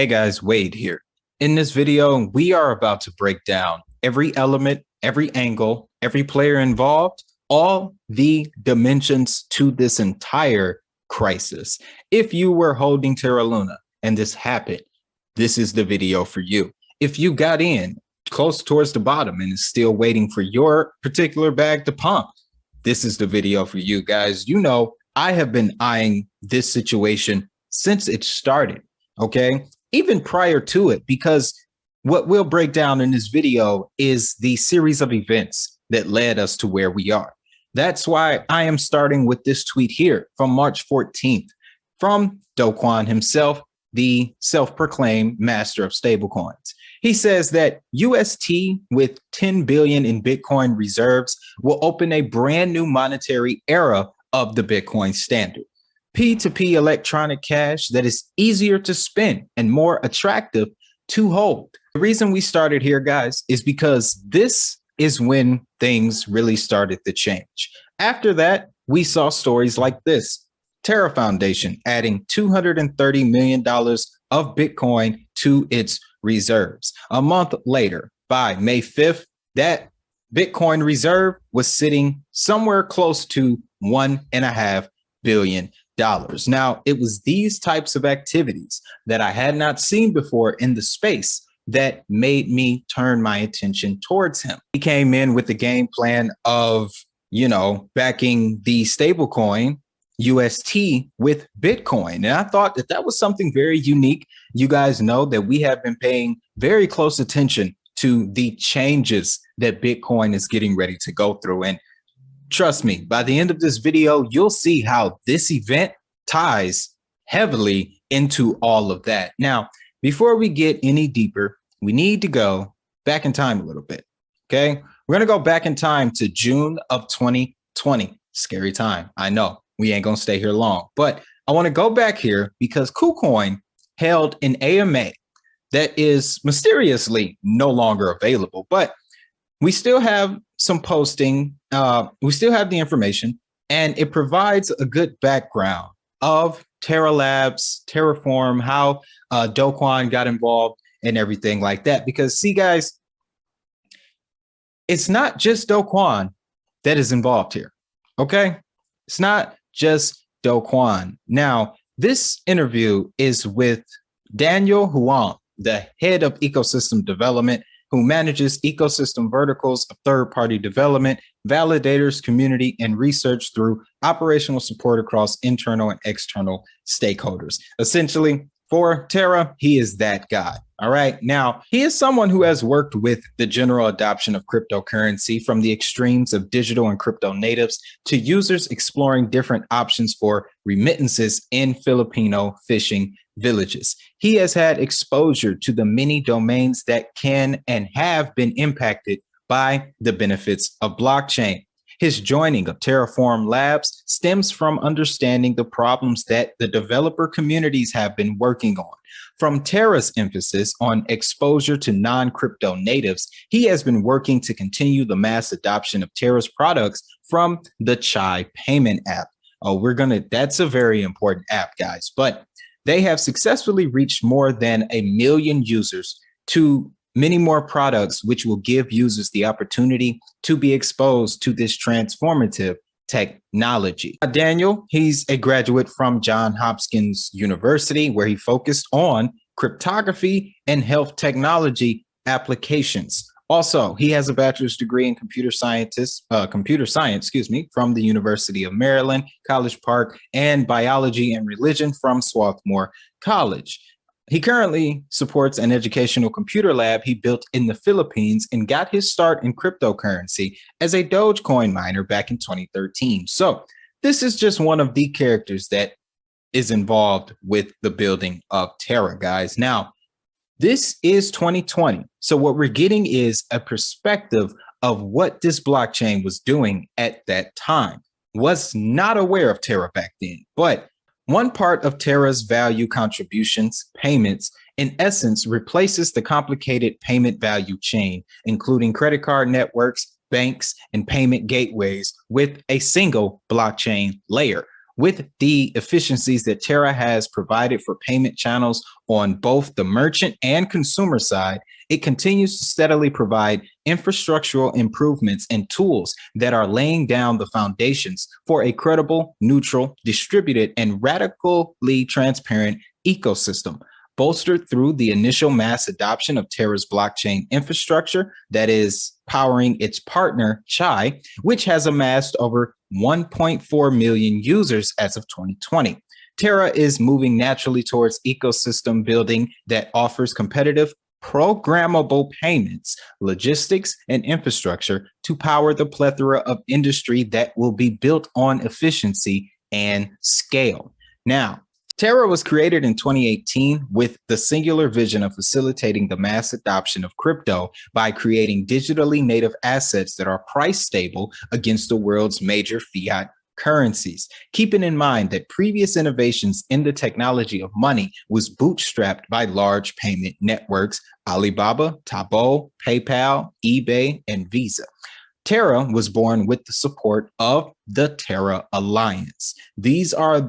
Hey guys, Wade here. In this video, we are about to break down every element, every angle, every player involved, all the dimensions to this entire crisis. If you were holding Terra Luna and this happened, this is the video for you. If you got in close towards the bottom and is still waiting for your particular bag to pump, this is the video for you guys. You know, I have been eyeing this situation since it started, okay? Even prior to it, because what we'll break down in this video is the series of events that led us to where we are. That's why I am starting with this tweet here from March 14th from Do Kwon himself, the self-proclaimed master of stablecoins. He says that UST with 10 billion in Bitcoin reserves will open a brand new monetary era of the Bitcoin standard. P2P electronic cash that is easier to spend and more attractive to hold. The reason we started here, guys, is because this is when things really started to change. After that, we saw stories like this. Terra Foundation adding $230 million of Bitcoin to its reserves. A month later, by May 5th, that Bitcoin reserve was sitting somewhere close to $1.5 billion. Now, it was these types of activities that I had not seen before in the space that made me turn my attention towards him. He came in with the game plan of, backing the stablecoin UST with Bitcoin. And I thought that that was something very unique. You guys know that we have been paying very close attention to the changes that Bitcoin is getting ready to go through. And trust me, by the end of this video, you'll see how this event ties heavily into all of that. Now, before we get any deeper, we need to go back in time a little bit, okay? We're going to go back in time to June of 2020. Scary time, I know. We ain't going to stay here long, but I want to go back here because KuCoin held an AMA that is mysteriously no longer available, but we still have some posting. We still have the information, and it provides a good background of Terra Labs, Terraform, how Do Kwon got involved and everything like that. Because see, guys, it's not just Do Kwon that is involved here, okay? It's not just Do Kwon. Now, this interview is with Daniel Huang, the head of ecosystem development, who manages ecosystem verticals of third-party development, validators, community, and research through operational support across internal and external stakeholders. Essentially, for Terra, he is that guy. All right. Now, he is someone who has worked with the general adoption of cryptocurrency, from the extremes of digital and crypto natives to users exploring different options for remittances in Filipino fishing villages. He has had exposure to the many domains that can and have been impacted by the benefits of blockchain. His joining of Terraform Labs stems from understanding the problems that the developer communities have been working on. From Terra's emphasis on exposure to non-crypto natives, he has been working to continue the mass adoption of Terra's products from the Chai payment app. That's a very important app, guys, but they have successfully reached more than 1 million users to many more products, which will give users the opportunity to be exposed to this transformative technology. Daniel, he's a graduate from Johns Hopkins University, where he focused on cryptography and health technology applications. Also, he has a bachelor's degree in computer science, from the University of Maryland, College Park, and biology and religion from Swarthmore College. He currently supports an educational computer lab he built in the Philippines and got his start in cryptocurrency as a Dogecoin miner back in 2013. So this is just one of the characters that is involved with the building of Terra, guys. Now, this is 2020. So what we're getting is a perspective of what this blockchain was doing at that time. Was not aware of Terra back then, but one part of Terra's value contributions, payments, in essence, replaces the complicated payment value chain, including credit card networks, banks, and payment gateways, with a single blockchain layer. With the efficiencies that Terra has provided for payment channels on both the merchant and consumer side, it continues to steadily provide infrastructural improvements and tools that are laying down the foundations for a credible, neutral, distributed, and radically transparent ecosystem, bolstered through the initial mass adoption of Terra's blockchain infrastructure that is powering its partner, Chai, which has amassed over 1.4 million users as of 2020. Terra is moving naturally towards ecosystem building that offers competitive, programmable payments, logistics, and infrastructure to power the plethora of industry that will be built on efficiency and scale. Now, Terra was created in 2018 with the singular vision of facilitating the mass adoption of crypto by creating digitally native assets that are price stable against the world's major fiat currencies, keeping in mind that previous innovations in the technology of money was bootstrapped by large payment networks, Alibaba, Tabo, PayPal, eBay, and Visa. Terra was born with the support of the Terra Alliance. These are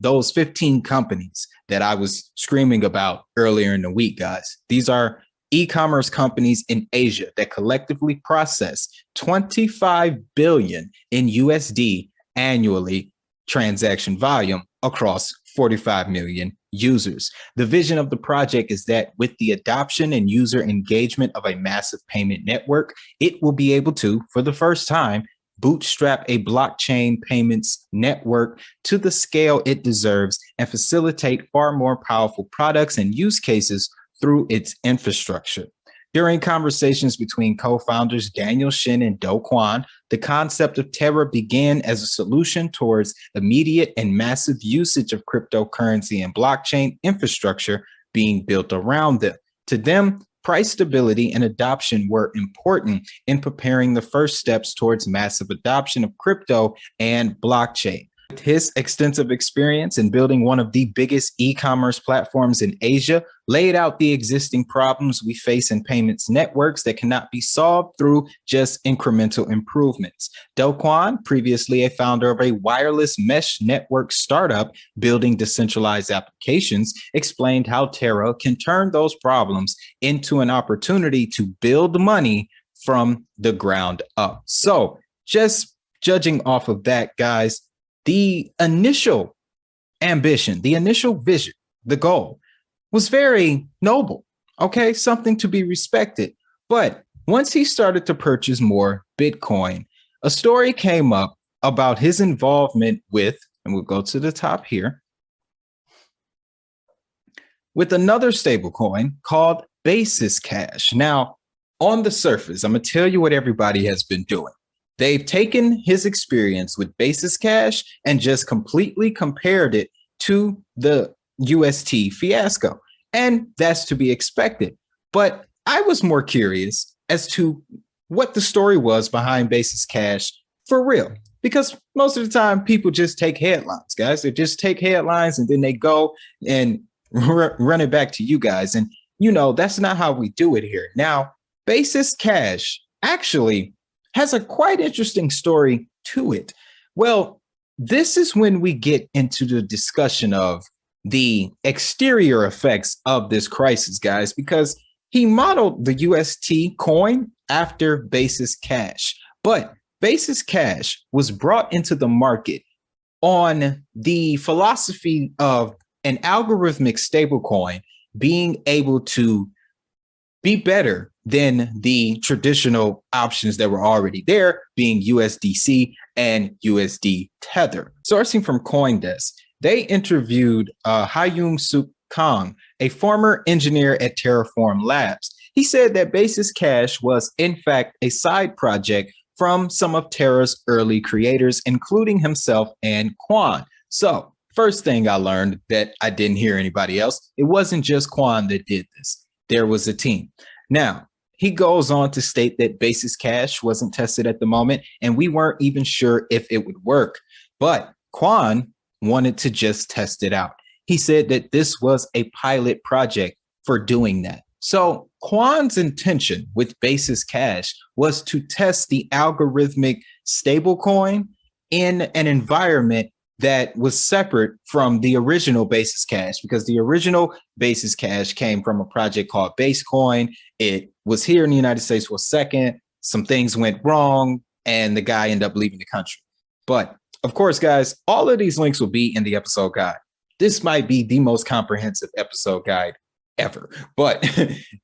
those 15 companies that I was screaming about earlier in the week, guys. These are e-commerce companies in Asia that collectively process 25 billion in USD annually transaction volume across 45 million users. The vision of the project is that with the adoption and user engagement of a massive payment network, it will be able to, for the first time, bootstrap a blockchain payments network to the scale it deserves and facilitate far more powerful products and use cases through its infrastructure. During conversations between co-founders Daniel Shin and Do Kwon, the concept of Terra began as a solution towards immediate and massive usage of cryptocurrency and blockchain infrastructure being built around them. To them, price stability and adoption were important in preparing the first steps towards massive adoption of crypto and blockchain. With his extensive experience in building one of the biggest e-commerce platforms in Asia, laid out the existing problems we face in payments networks that cannot be solved through just incremental improvements. Do Kwon, previously a founder of a wireless mesh network startup building decentralized applications, explained how Terra can turn those problems into an opportunity to build money from the ground up. So just judging off of that, guys, the initial ambition, the initial vision, the goal was very noble, okay? Something to be respected. But once he started to purchase more Bitcoin, a story came up about his involvement with, and we'll go to the top here, with another stablecoin called Basis Cash. Now, on the surface, I'm going to tell you what everybody has been doing. They've taken his experience with Basis Cash and just completely compared it to the UST fiasco. And that's to be expected. But I was more curious as to what the story was behind Basis Cash for real. Because most of the time, people just take headlines, guys. They just take headlines and then they go and run it back to you guys. And, you know, that's not how we do it here. Now, Basis Cash actually has a quite interesting story to it. Well, this is when we get into the discussion of the exterior effects of this crisis, guys, because he modeled the UST coin after Basis Cash. But Basis Cash was brought into the market on the philosophy of an algorithmic stablecoin being able to be better than the traditional options that were already there, being USDC and USD Tether. Sourcing from CoinDesk, they interviewed Hyun Suk Kang, a former engineer at Terraform Labs. He said that Basis Cash was, in fact, a side project from some of Terra's early creators, including himself and Kwon. So, first thing I learned that I didn't hear anybody else, it wasn't just Kwon that did this. There was a team. Now, he goes on to state that Basis Cash wasn't tested at the moment, and we weren't even sure if it would work. But Kwon wanted to just test it out. He said that this was a pilot project for doing that. So Kwon's intention with Basis Cash was to test the algorithmic stablecoin in an environment that was separate from the original Basis Cash, because the original Basis Cash came from a project called Basecoin. It was here in the United States for a second. Some things went wrong and the guy ended up leaving the country. But of course, guys, all of these links will be in the episode guide. This might be the most comprehensive episode guide ever, but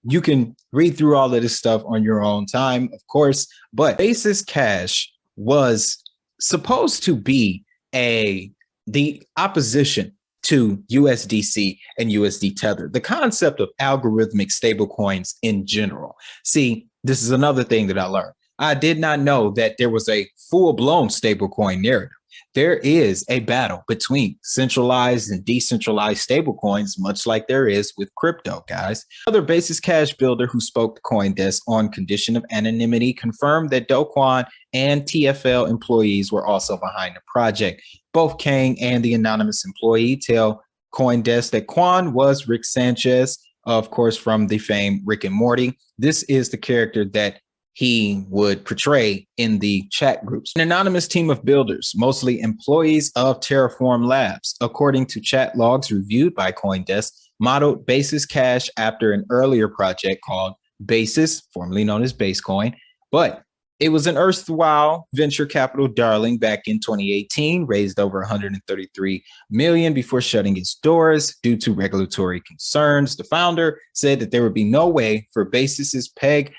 you can read through all of this stuff on your own time, of course. But Basis Cash was supposed to be the opposition to USDC and USD Tether, the concept of algorithmic stablecoins in general. See, this is another thing that I learned. I did not know that there was a full-blown stablecoin narrative. There is a battle between centralized and decentralized stablecoins, much like there is with crypto, guys. Another Basis Cash builder who spoke to CoinDesk on condition of anonymity confirmed that Do Kwon and TFL employees were also behind the project. Both Kang and the anonymous employee tell CoinDesk that Kwon was Rick Sanchez, of course, from the famed Rick and Morty. This is the character that he would portray in the chat groups. An anonymous team of builders, mostly employees of Terraform Labs, according to chat logs reviewed by CoinDesk, modeled Basis Cash after an earlier project called Basis, formerly known as Basecoin, but it was an erstwhile venture capital darling back in 2018, raised over 133 million before shutting its doors due to regulatory concerns. The founder said that there would be no way for Basis's peg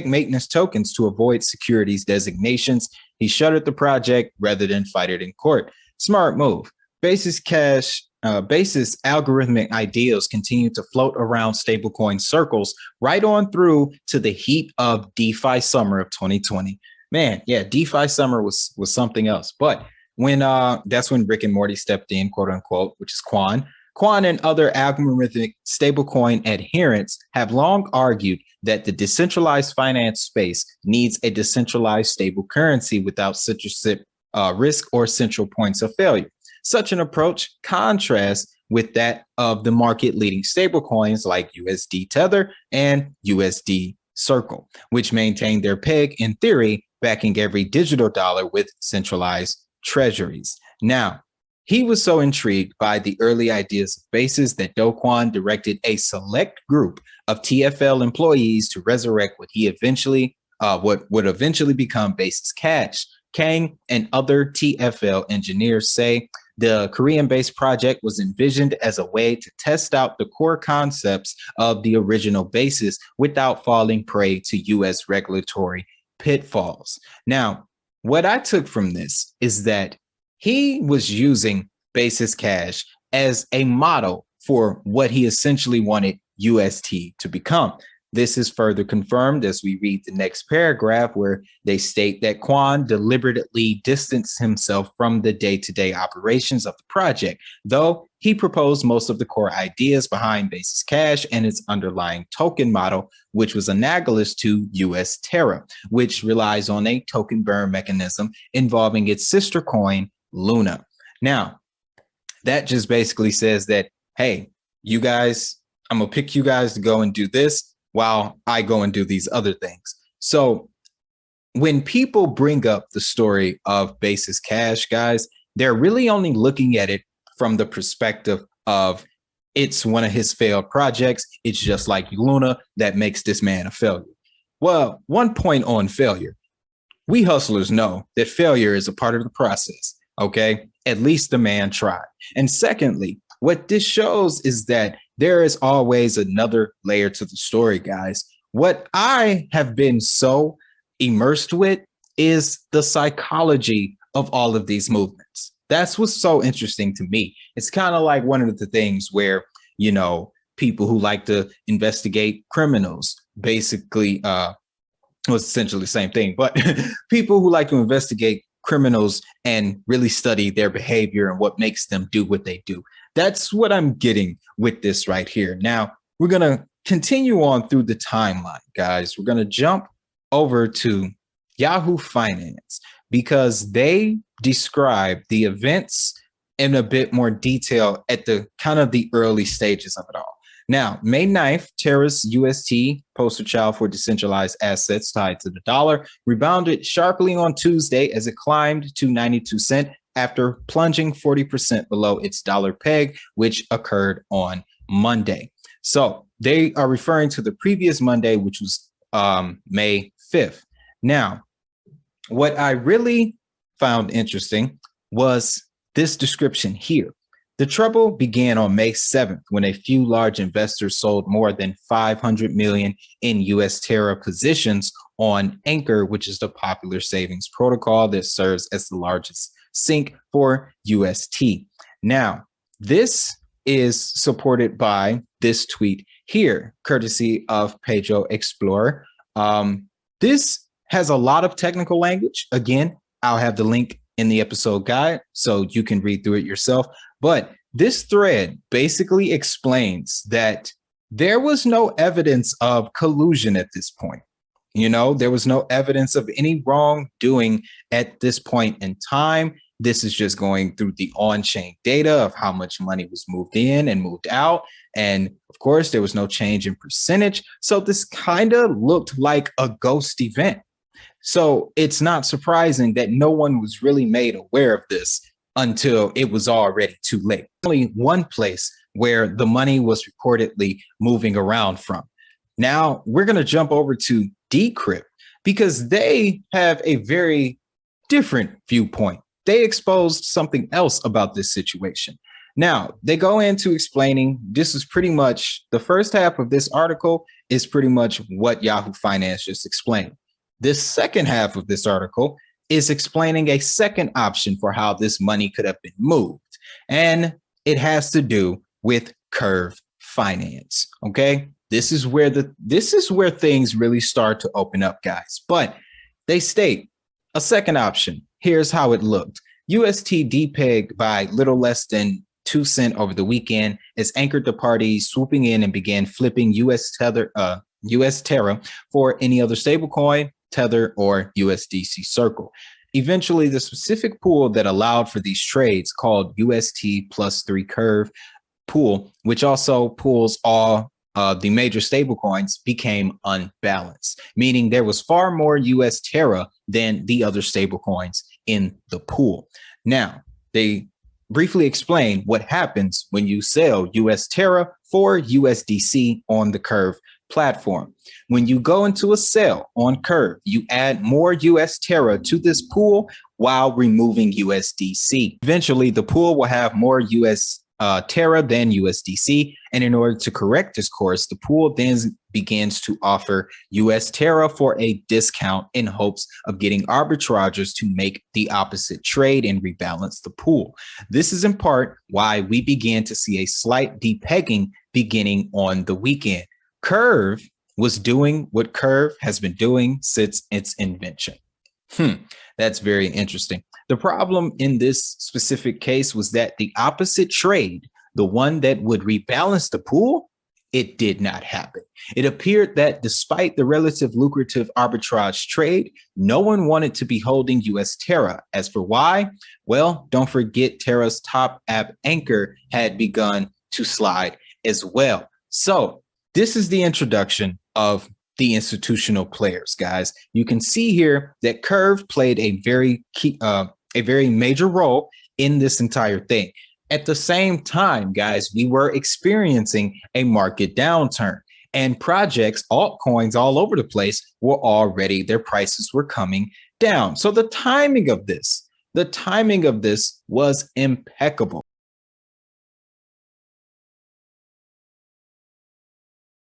maintenance tokens to avoid securities designations. He shuttered the project rather than fight it in court. Smart move. Basis algorithmic ideals continue to float around stablecoin circles right on through to the heat of DeFi summer of 2020. Man, yeah, DeFi summer was something else. But when that's when Rick and Morty stepped in, quote unquote, which is Kwon. Kwon and other algorithmic stablecoin adherents have long argued that the decentralized finance space needs a decentralized stable currency without censorship, risk, or central points of failure. Such an approach contrasts with that of the market-leading stablecoins like USD Tether and USD Circle, which maintain their peg, in theory, backing every digital dollar with centralized treasuries. Now, he was so intrigued by the early ideas of Basis that Do Kwon directed a select group of TFL employees to resurrect what would eventually become Basis Cash. Kang and other TFL engineers say the Korean-based project was envisioned as a way to test out the core concepts of the original Basis without falling prey to U.S. regulatory pitfalls. Now, what I took from this is that he was using Basis Cash as a model for what he essentially wanted UST to become. This is further confirmed as we read the next paragraph, where they state that Kwon deliberately distanced himself from the day-to-day operations of the project, though he proposed most of the core ideas behind Basis Cash and its underlying token model, which was analogous to US Terra, which relies on a token burn mechanism involving its sister coin, Luna. Now, that just basically says that, hey, you guys, I'm going to pick you guys to go and do this while I go and do these other things. So when people bring up the story of Basis Cash, guys, they're really only looking at it from the perspective of it's one of his failed projects. It's just like Luna that makes this man a failure. Well, one point on failure. We hustlers know that failure is a part of the process. Okay, at least the man tried. And secondly, what this shows is that there is always another layer to the story, guys. What I have been so immersed with is the psychology of all of these movements. That's what's so interesting to me. It's kind of like one of the things where, you know, people who like to investigate criminals basically, well, it's essentially the same thing, but people who like to investigate criminals and really study their behavior and what makes them do what they do. That's what I'm getting with this right here. Now, we're going to continue on through the timeline, guys. We're going to jump over to Yahoo Finance because they describe the events in a bit more detail at the kind of the early stages of it all. Now, May 9th, Terra's UST, poster child for decentralized assets tied to the dollar, rebounded sharply on Tuesday as it climbed to 92 cents after plunging 40% below its dollar peg, which occurred on Monday. So they are referring to the previous Monday, which was May 5th. Now, what I really found interesting was this description here. The trouble began on May 7th when a few large investors sold more than 500 million in US Terra positions on Anchor, which is the popular savings protocol that serves as the largest sink for UST. Now, this is supported by this tweet here, courtesy of Pedro Explorer. This has a lot of technical language. Again, I'll have the link in the episode guide so you can read through it yourself. But this thread basically explains that there was no evidence of collusion at this point. You know, there was no evidence of any wrongdoing at this point in time. This is just going through the on-chain data of how much money was moved in and moved out. And of course, there was no change in percentage. So this kind of looked like a ghost event. So it's not surprising that no one was really made aware of this until it was already too late. Only one place where the money was reportedly moving around from. Now we're going to jump over to Decrypt because they have a very different viewpoint. They exposed something else about this situation. Now they go into explaining this is pretty much the first half of this article is pretty much what Yahoo Finance just explained. This second half of this article is explaining a second option for how this money could have been moved. And it has to do with Curve Finance. Okay. This is where things really start to open up, guys. But they state a second option. Here's how it looked. UST depegged by little less than 2 cents over the weekend as anchored the party swooping in and began flipping US Terra for any other stablecoin, Tether, or USDC Circle. Eventually, the specific pool that allowed for these trades, called UST plus 3 Curve pool, which also pools all the major stablecoins, became unbalanced, meaning there was far more US Terra than the other stablecoins in the pool. Now, they briefly explain what happens when you sell US Terra for USDC on the Curve platform. When you go into a sale on Curve, you add more US Terra to this pool while removing USDC. Eventually, the pool will have more US Terra than USDC. And in order to correct this course, the pool then begins to offer US Terra for a discount in hopes of getting arbitrageurs to make the opposite trade and rebalance the pool. This is in part why we began to see a slight depegging beginning on the weekend. Curve was doing what Curve has been doing since its invention. That's very interesting. The problem in this specific case was that the opposite trade, the one that would rebalance the pool, it did not happen. It appeared that despite the relative lucrative arbitrage trade, no one wanted to be holding US Terra. As for why, well, don't forget Terra's top app Anchor had begun to slide as well. So this is the introduction of the institutional players, guys. You can see here that Curve played a very major role in this entire thing. At the same time, guys, we were experiencing a market downturn, and projects, altcoins all over the place their prices were coming down. So the timing of this was impeccable.